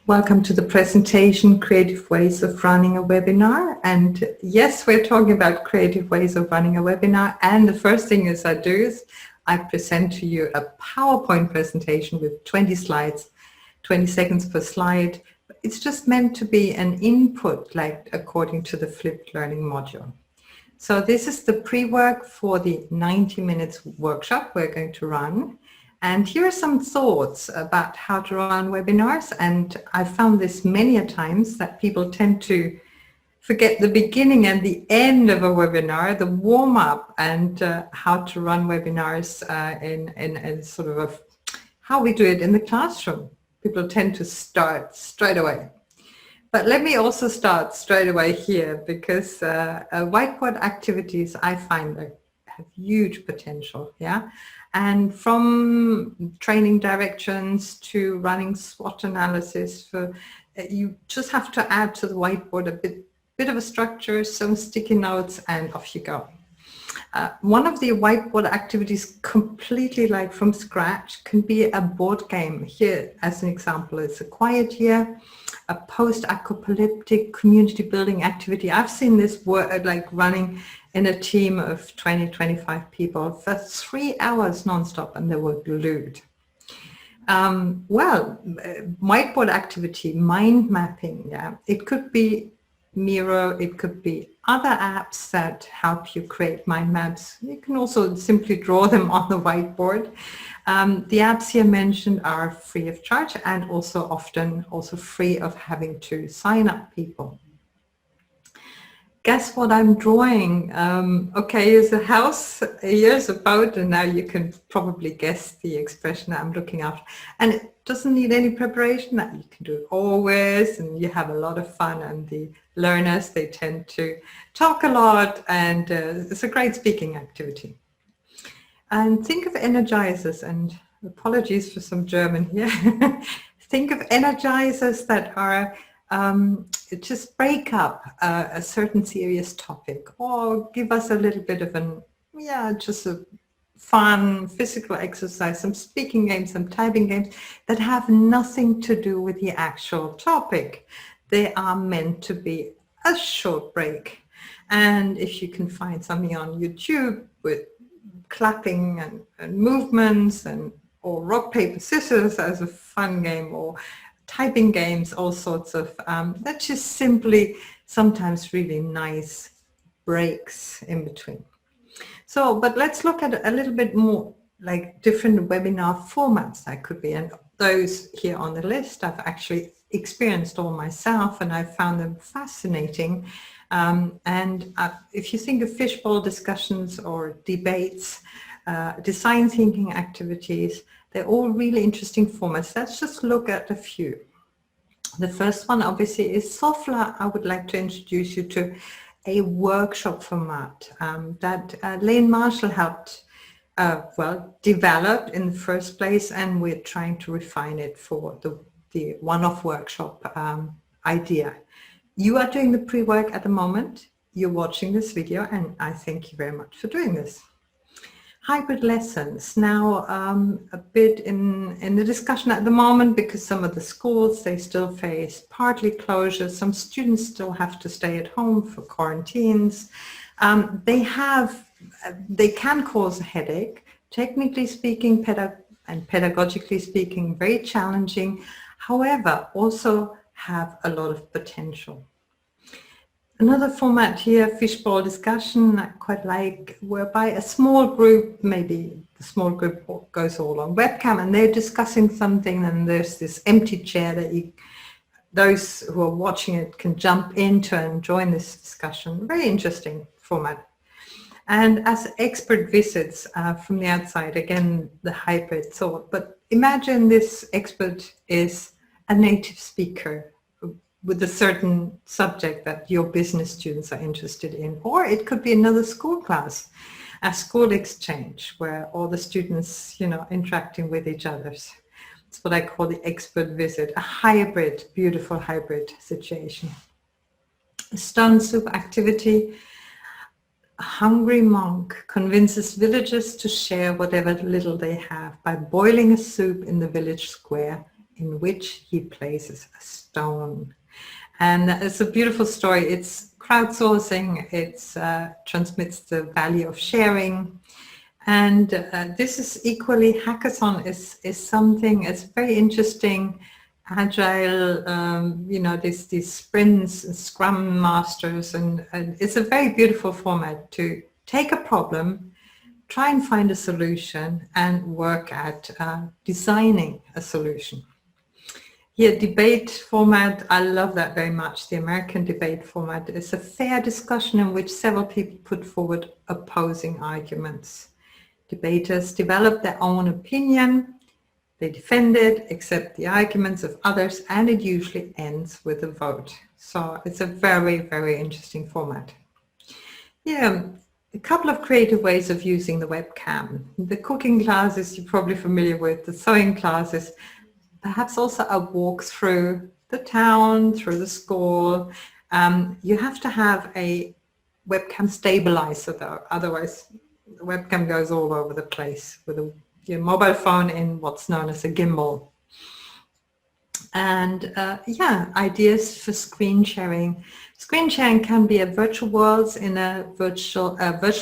Welcome to the presentation, Creative Ways of Running a Webinar. And yes, we're talking about creative ways of running a webinar. And the first thing I do is I present to you a PowerPoint presentation with 20 slides, 20 seconds per slide. It's just meant to be an input, like according to the flipped learning module. So this is the pre-work for the 90 minutes workshop we're going to run. And here are some thoughts about how to run webinars. And I found this many a times that people tend to forget the beginning and the end of a webinar, the warm-up, and how to run webinars in sort of how we do it in the classroom. People tend to start straight away. But let me also start straight away here, because whiteboard activities, I find that have huge potential, yeah? And from training directions to running SWOT analysis, you just have to add to the whiteboard a bit of a structure, some sticky notes, and off you go. One of the whiteboard activities completely like from scratch can be a board game. Here, as an example, is a quiet year, a post-apocalyptic community building activity. I've seen this work like running in a team of 20, 25 people for 3 hours non-stop, and they were glued. Whiteboard activity, mind mapping, yeah. It could be Miro, it could be other apps that help you create mind maps. You can also simply draw them on the whiteboard. The apps here mentioned are free of charge and also often also free of having to sign up people. Guess what I'm drawing? Okay, here's a house, here's a boat, and now you can probably guess the expression I'm looking after. And it doesn't need any preparation. You can do it always, and you have a lot of fun. And the learners, they tend to talk a lot, and it's a great speaking activity. And think of Energizers, and apologies for some German here. Think of Energizers that are just break up a certain serious topic, or give us a little bit of just a fun physical exercise, some speaking games, some typing games that have nothing to do with the actual topic. They are meant to be a short break. And if you can find something on YouTube with clapping and movements or rock, paper, scissors as a fun game, or typing games, all sorts of, that's just simply sometimes really nice breaks in between. So, but let's look at a little bit more like different webinar formats that could be, and those here on the list I've actually experienced all myself, and I found them fascinating. If you think of fishbowl discussions or debates, design thinking activities, they're all really interesting formats. Let's just look at a few. The first one obviously is SOFLA. I would like to introduce you to a workshop format that Lane Marshall helped develop in the first place, and we're trying to refine it for the one-off workshop idea. You are doing the pre-work at the moment. You're watching this video, and I thank you very much for doing this. Hybrid lessons, now a bit in the discussion at the moment, because some of the schools, they still face partly closures. Some students still have to stay at home for quarantines. They can cause a headache, technically speaking, and pedagogically speaking, very challenging, however, also have a lot of potential. Another format here, fishbowl discussion, I quite like, whereby a small group, maybe the small group goes all on webcam, and they're discussing something, and there's this empty chair that those who are watching it can jump into and join this discussion. Very interesting format. And as expert visits from the outside, again, the hybrid thought, but imagine this expert is a native speaker with a certain subject that your business students are interested in, or it could be another school class, a school exchange where all the students, interacting with each other. It's what I call the expert visit, a hybrid, beautiful hybrid situation. A Stonesoup activity, a hungry monk convinces villagers to share whatever little they have by boiling a soup in the village square in which he places a stone. And it's a beautiful story. It's crowdsourcing, it transmits the value of sharing. And this is equally, hackathon is something, it's very interesting, agile, you know, these sprints, and scrum masters, and it's a very beautiful format to take a problem, try and find a solution, and work at designing a solution. Here, debate format, I love that very much. The American debate format is a fair discussion in which several people put forward opposing arguments. Debaters develop their own opinion, they defend it, accept the arguments of others, and it usually ends with a vote. So it's a very, very interesting format. Yeah, a couple of creative ways of using the webcam. The cooking classes you're probably familiar with, the sewing classes, perhaps also a walk through the town, through the school. You have to have a webcam stabilizer though, otherwise the webcam goes all over the place with your mobile phone in what's known as a gimbal. And yeah, ideas for screen sharing. Screen sharing can be a virtual worlds in a virtual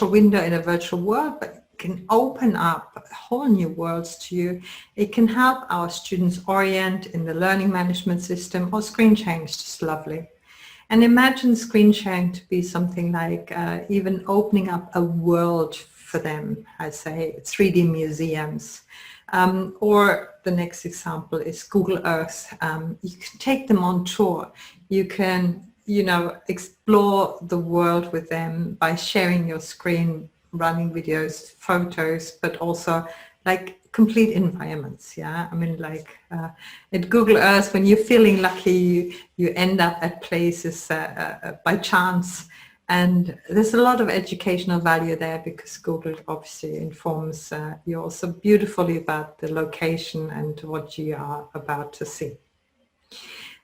window in a virtual world, but it can open up whole new worlds to you. It can help our students orient in the learning management system, or screen sharing is just lovely. And imagine screen sharing to be something like even opening up a world for them, I say 3D museums. Or the next example is Google Earth. You can take them on tour. You can, you know, explore the world with them by sharing your screen, running videos, photos, but also like complete environments. Yeah, I mean, like at Google Earth, when you're feeling lucky, you end up at places by chance. And there's a lot of educational value there because Google obviously informs you also beautifully about the location and what you are about to see.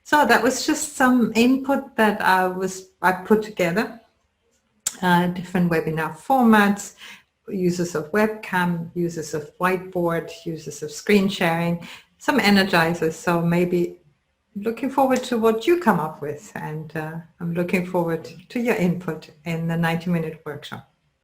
So that was just some input that I put together. Different webinar formats, uses of webcam, uses of whiteboard, uses of screen sharing, some energizers. So maybe looking forward to what you come up with, and I'm looking forward to your input in the 90-minute workshop.